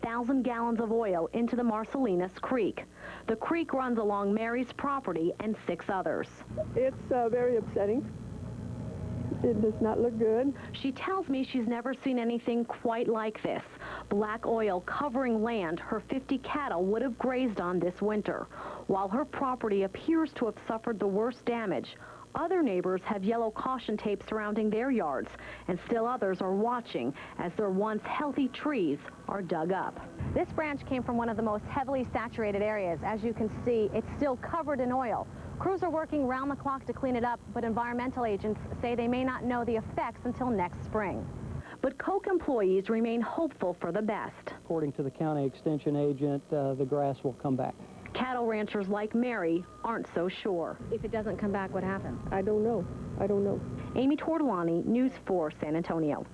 1,000 gallons of oil into the Marcellinus Creek. The creek runs along Mary's property and 6 others. It's very upsetting. It does not look good. She tells me she's never seen anything quite like this. Black oil covering land her 50 cattle would have grazed on this winter. While her property appears to have suffered the worst damage, other neighbors have yellow caution tape surrounding their yards, and still others are watching as their once healthy trees are dug up. This branch came from one of the most heavily saturated areas. As you can see, it's still covered in oil. Crews are working round the clock to clean it up, but environmental agents say they may not know the effects until next spring. But Koch employees remain hopeful for the best. According to the county extension agent, the grass will come back. Cattle ranchers like Mary aren't so sure. If it doesn't come back, what happens? I don't know. I don't know. Amy Tortolani, News 4, San Antonio.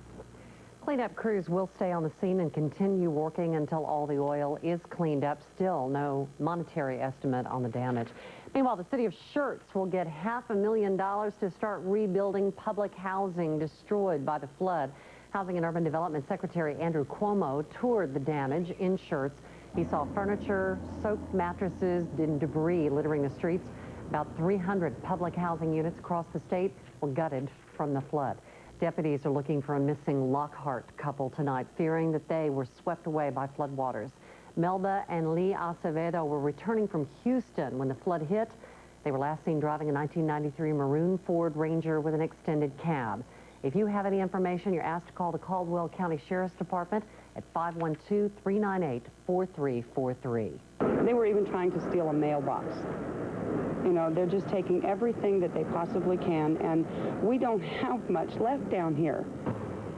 Cleanup crews will stay on the scene and continue working until all the oil is cleaned up. Still no monetary estimate on the damage. Meanwhile, the city of Schertz will get $500,000 to start rebuilding public housing destroyed by the flood. Housing and Urban Development Secretary Andrew Cuomo toured the damage in Schertz. He saw furniture, soaked mattresses, and debris littering the streets. About 300 public housing units across the state were gutted from the flood. Deputies are looking for a missing Lockhart couple tonight, fearing that they were swept away by floodwaters. Melba and Lee Acevedo were returning from Houston when the flood hit. They were last seen driving a 1993 maroon Ford Ranger with an extended cab. If you have any information, you're asked to call the Caldwell County Sheriff's Department at 512-398-4343. They were even trying to steal a mailbox. You know, they're just taking everything that they possibly can, and we don't have much left down here.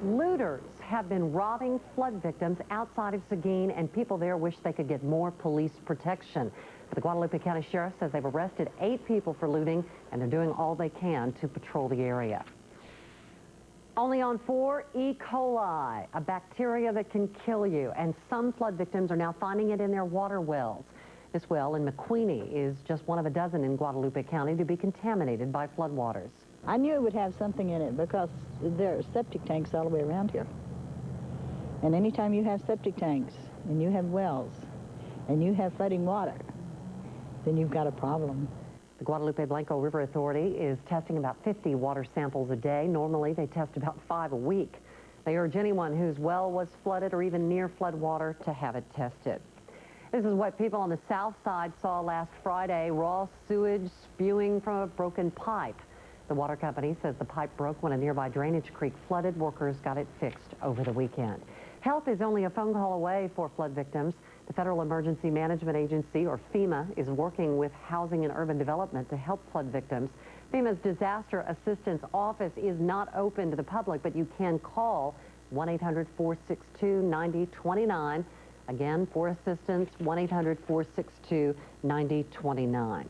Looters have been robbing flood victims outside of Seguin, and people there wish they could get more police protection. The Guadalupe County Sheriff says they've arrested 8 people for looting, and they're doing all they can to patrol the area. Only on 4, E. coli, a bacteria that can kill you, and some flood victims are now finding it in their water wells. This well in McQueenie is just one of a dozen in Guadalupe County to be contaminated by floodwaters. I knew it would have something in it because there are septic tanks all the way around here. And anytime you have septic tanks and you have wells and you have flooding water, then you've got a problem. The Guadalupe Blanco River Authority is testing about 50 water samples a day. Normally, they test about 5 a week. They urge anyone whose well was flooded or even near floodwater to have it tested. This is what people on the south side saw last Friday, raw sewage spewing from a broken pipe. The water company says the pipe broke when a nearby drainage creek flooded. Workers got it fixed over the weekend. Help is only a phone call away for flood victims. The Federal Emergency Management Agency, or FEMA, is working with Housing and Urban Development to help flood victims. FEMA's Disaster Assistance Office is not open to the public, but you can call 1-800-462-9029. Again, for assistance, 1-800-462-9029.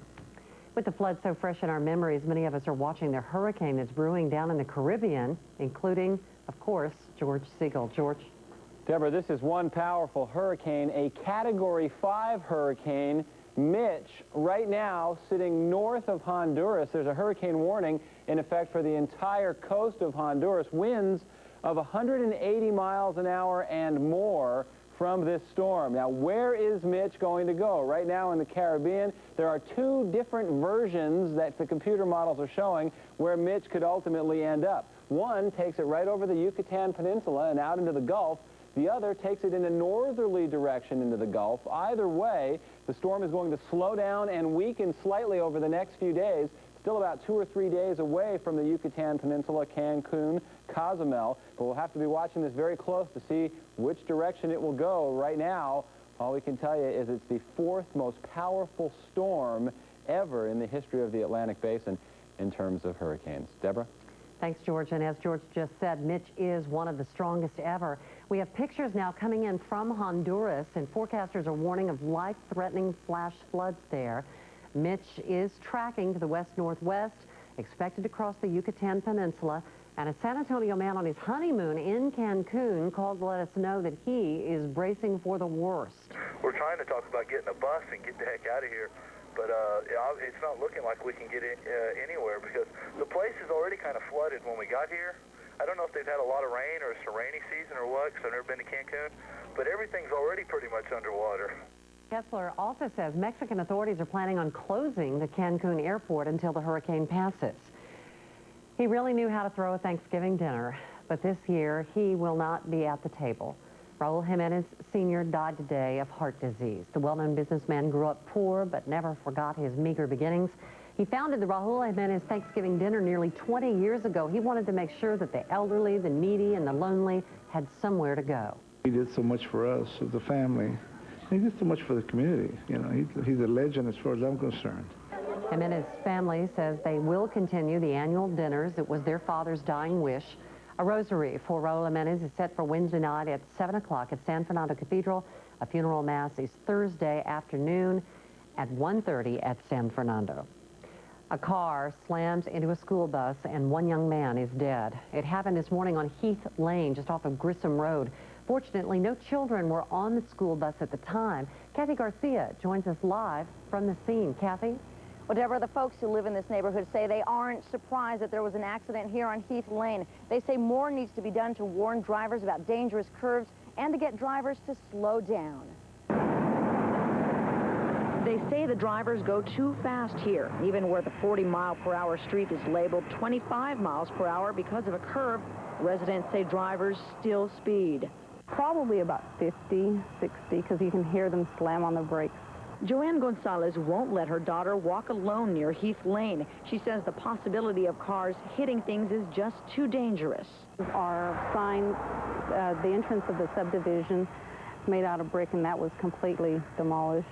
With the flood so fresh in our memories, many of us are watching the hurricane that's brewing down in the Caribbean, including, of course, George Siegel. George? Deborah, this is one powerful hurricane, a Category 5 hurricane. Mitch, right now, sitting north of Honduras. There's a hurricane warning in effect for the entire coast of Honduras. Winds of 180 miles an hour and more from this storm. Now, where is Mitch going to go? Right now in the Caribbean, there are 2 different versions that the computer models are showing where Mitch could ultimately end up. One takes it right over the Yucatan Peninsula and out into the Gulf. The other takes it in a northerly direction into the Gulf. Either way, the storm is going to slow down and weaken slightly over the next few days. Still about 2 or 3 days away from the Yucatan Peninsula, Cancun, Cozumel. But we'll have to be watching this very close to see which direction it will go. Right now, all we can tell you is it's the 4th most powerful storm ever in the history of the Atlantic Basin in terms of hurricanes. Deborah? Thanks, George. And as George just said, Mitch is one of the strongest ever. We have pictures now coming in from Honduras, and forecasters are warning of life-threatening flash floods there. Mitch is tracking to the west-northwest, expected to cross the Yucatan Peninsula, and a San Antonio man on his honeymoon in Cancun called to let us know that he is bracing for the worst. We're trying to talk about getting a bus and get the heck out of here, but it's not looking like we can get anywhere because the place is already kind of flooded when we got here. I don't know if they've had a lot of rain or it's a rainy season or what, because I've never been to Cancun, but everything's already pretty much underwater. Kessler also says Mexican authorities are planning on closing the Cancun airport until the hurricane passes. He really knew how to throw a Thanksgiving dinner, but this year he will not be at the table. Raul Jimenez Sr. died today of heart disease. The well-known businessman grew up poor but never forgot his meager beginnings. He founded the Raul Jimenez Thanksgiving dinner nearly 20 years ago. He wanted to make sure that the elderly, the needy, and the lonely had somewhere to go. He did so much for us as a family. He did so much for the community. You know, he's a legend as far as I'm concerned. Jimenez's family says they will continue the annual dinners. It was their father's dying wish. A rosary for Raul Jimenez is set for Wednesday night at 7 o'clock at San Fernando Cathedral. A funeral mass is Thursday afternoon at 1:30 at San Fernando. A car slams into a school bus and one young man is dead. It happened this morning on Heath Lane, just off of Grissom Road. Fortunately, no children were on the school bus at the time. Kathy Garcia joins us live from the scene. Kathy? Well, Deborah, the folks who live in this neighborhood say they aren't surprised that there was an accident here on Heath Lane. They say more needs to be done to warn drivers about dangerous curves and to get drivers to slow down. They say the drivers go too fast here, even where the 40-mile-per-hour street is labeled 25 miles per hour because of a curve. Residents say drivers still speed. Probably about 50, 60, because you can hear them slam on the brakes. Joanne Gonzalez won't let her daughter walk alone near Heath Lane. She says the possibility of cars hitting things is just too dangerous. Our sign, the entrance of the subdivision, is made out of brick, and that was completely demolished.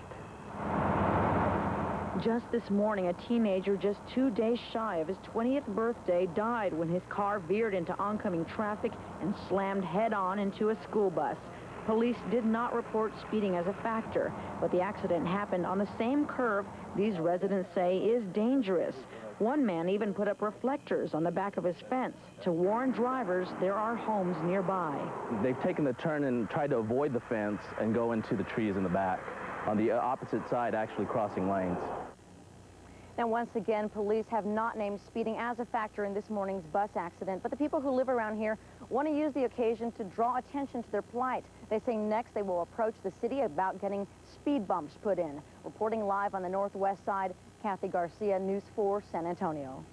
Just this morning, a teenager just 2 days shy of his 20th birthday died when his car veered into oncoming traffic and slammed head-on into a school bus. Police did not report speeding as a factor, but the accident happened on the same curve these residents say is dangerous. One man even put up reflectors on the back of his fence to warn drivers there are homes nearby. They've taken the turn and tried to avoid the fence and go into the trees in the back, on the opposite side, actually crossing lanes. Now, once again, police have not named speeding as a factor in this morning's bus accident, but the people who live around here want to use the occasion to draw attention to their plight. They say next they will approach the city about getting speed bumps put in. Reporting live on the northwest side, Kathy Garcia, News 4, San Antonio.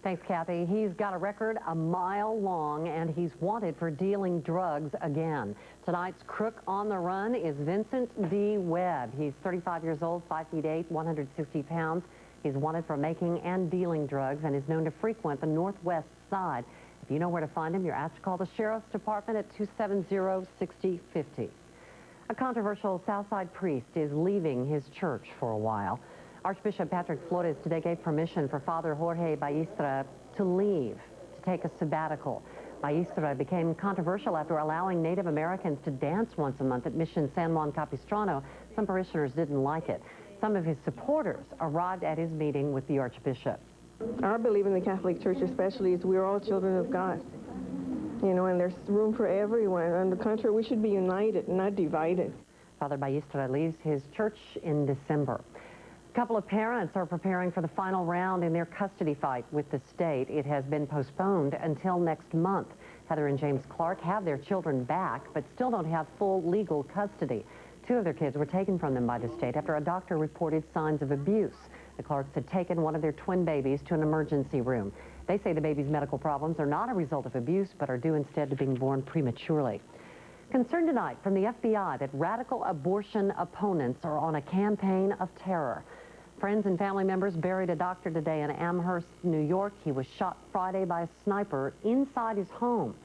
Thanks, Kathy. He's got a record a mile long, and he's wanted for dealing drugs again. Tonight's crook on the run is Vincent D. Webb. He's 35 years old, 5'8", 160 pounds. He's wanted for making and dealing drugs and is known to frequent the northwest side. If you know where to find him, you're asked to call the Sheriff's Department at 270-6050. A controversial Southside priest is leaving his church for a while. Archbishop Patrick Flores today gave permission for Father Jorge Baistra to leave, to take a sabbatical. Baistra became controversial after allowing Native Americans to dance once a month at Mission San Juan Capistrano. Some parishioners didn't like it. Some of his supporters arrived at his meeting with the Archbishop. Our belief in the Catholic Church especially is we're all children of God. You know, and there's room for everyone. On the contrary, we should be united, not divided. Father Baistra leaves his church in December. A couple of parents are preparing for the final round in their custody fight with the state. It has been postponed until next month. Heather and James Clark have their children back, but still don't have full legal custody. 2 of their kids were taken from them by the state after a doctor reported signs of abuse. The Clarks had taken one of their twin babies to an emergency room. They say the baby's medical problems are not a result of abuse, but are due instead to being born prematurely. Concern tonight from the FBI that radical abortion opponents are on a campaign of terror. Friends and family members buried a doctor today in Amherst, New York. He was shot Friday by a sniper inside his home.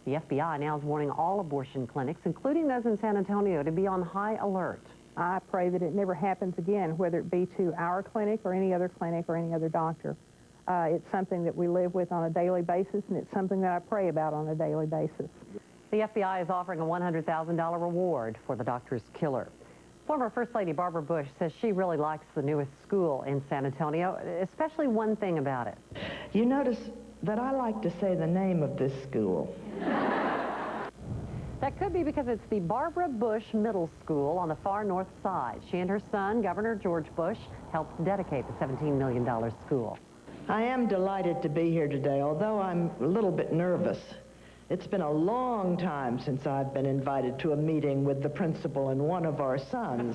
The FBI now is warning all abortion clinics, including those in San Antonio, to be on high alert. I pray that it never happens again, whether it be to our clinic or any other doctor. It's something that we live with on a daily basis, and it's something that I pray about on a daily basis. The FBI is offering a $100,000 reward for the doctor's killer. Former First Lady Barbara Bush says she really likes the newest school in San Antonio, especially one thing about it. You notice that I like to say the name of this school. That could be because it's the Barbara Bush Middle School on the far north side. She and her son, Governor George Bush, helped dedicate the $17 million school. I am delighted to be here today, although I'm a little bit nervous It's been a long time since I've been invited to a meeting with the principal and one of our sons.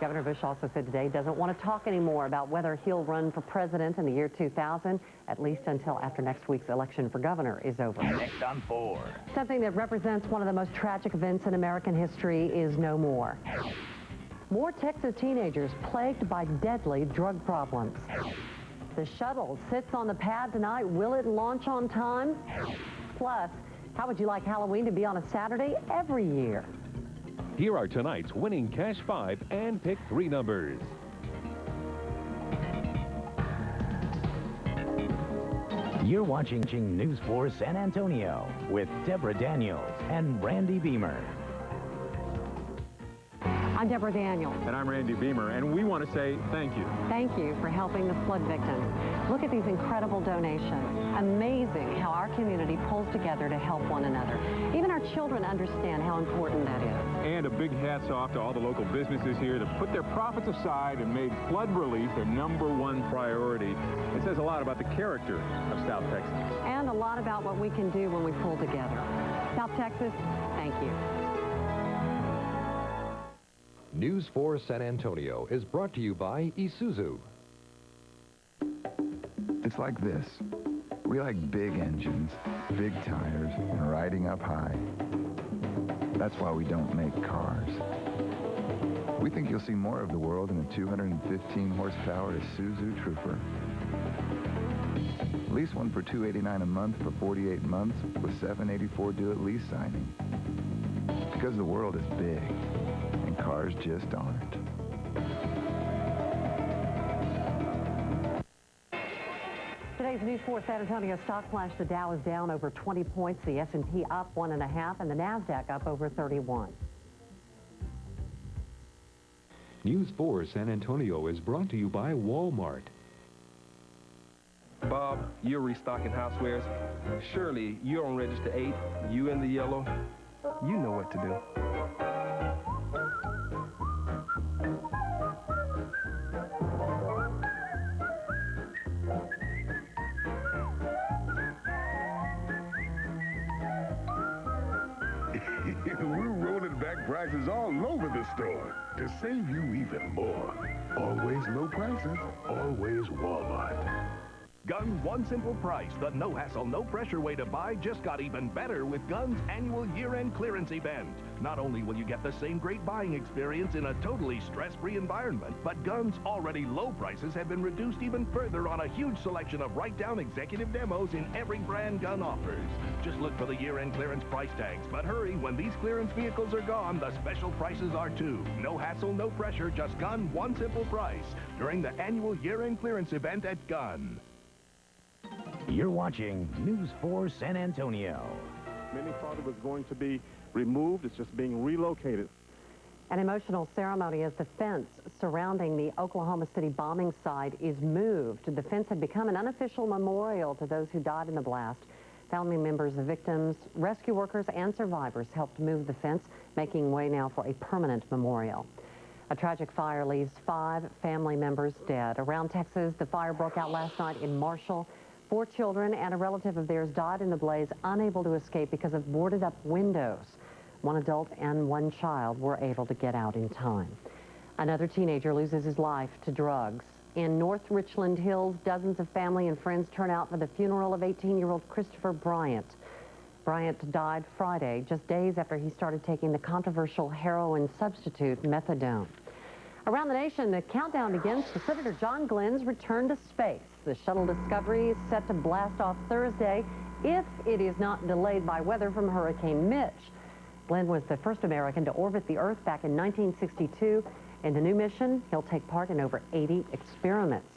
Governor Bush also said today he doesn't want to talk anymore about whether he'll run for president in the year 2000, at least until after next week's election for governor is over. Next on 4. Something that represents one of the most tragic events in American history is no more. More Texas teenagers plagued by deadly drug problems. The shuttle sits on the pad tonight. Will it launch on time? Plus, how would you like Halloween to be on a Saturday every year? Here are tonight's winning Cash 5 and Pick 3 numbers. You're watching News 4 San Antonio with Deborah Daniels and Randy Beamer. I'm Deborah Daniels. And I'm Randy Beamer, and we want to say thank you. Thank you for helping the flood victims. Look at these incredible donations. Amazing how our community pulls together to help one another. Even our children understand how important that is. And a big hats off to all the local businesses here that put their profits aside and made flood relief their #1 priority. It says a lot about the character of South Texas. And a lot about what we can do when we pull together. South Texas, thank you. News 4 San Antonio is brought to you by Isuzu. It's like this. We like big engines, big tires, and riding up high. That's why we don't make cars. We think you'll see more of the world in a 215 horsepower Isuzu Trooper. Lease one for $289 a month for 48 months with $784 due at lease signing. Because the world is big. Cars just aren't. Today's News 4 San Antonio stock flash. The Dow is down over 20 points, the S&P up 1.5, and the NASDAQ up over 31. News 4 San Antonio is brought to you by Walmart. Bob, you're restocking housewares. Surely you're on register 8, you in the yellow. You know what to do. We're rolling back prices all over the store to save you even more. Always low prices, always Walmart. Guns One Simple Price, the no-hassle, no-pressure way to buy, just got even better with Guns' annual year-end clearance event. Not only will you get the same great buying experience in a totally stress-free environment, but Guns' already low prices have been reduced even further on a huge selection of write-down executive demos in every brand Gun offers. Just look for the year-end clearance price tags, but hurry, when these clearance vehicles are gone, the special prices are too. No hassle, no pressure, just Gun One Simple Price during the annual year-end clearance event at Gun. You're watching News 4 San Antonio. Many thought it was going to be removed. It's just being relocated. An emotional ceremony as the fence surrounding the Oklahoma City bombing site is moved. The fence had become an unofficial memorial to those who died in the blast. Family members of victims, rescue workers, and survivors helped move the fence, making way now for a permanent memorial. A tragic fire leaves 5 family members dead. Around Texas, the fire broke out last night in Marshall. 4 children and a relative of theirs died in the blaze, unable to escape because of boarded up windows. 1 adult and 1 child were able to get out in time. Another teenager loses his life to drugs. In North Richland Hills, dozens of family and friends turn out for the funeral of 18-year-old Christopher Bryant. Bryant died Friday, just days after he started taking the controversial heroin substitute methadone. Around the nation, the countdown begins to Senator John Glenn's return to space. The shuttle Discovery is set to blast off Thursday if it is not delayed by weather from Hurricane Mitch. Glenn was the first American to orbit the Earth back in 1962. In the new mission, he'll take part in over 80 experiments.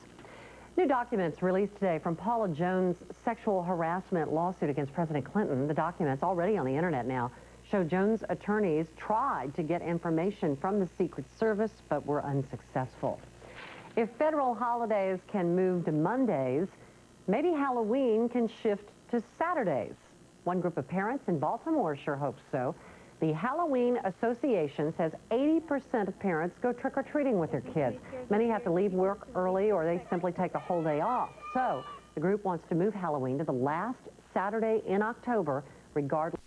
New documents released today from Paula Jones' sexual harassment lawsuit against President Clinton. The documents, already on the internet now, show Jones' attorneys tried to get information from the Secret Service but were unsuccessful. If federal holidays can move to Mondays, maybe Halloween can shift to Saturdays. One group of parents in Baltimore sure hopes so. The Halloween Association says 80% of parents go trick-or-treating with their kids. Many have to leave work early or they simply take the whole day off. So the group wants to move Halloween to the last Saturday in October, regardless.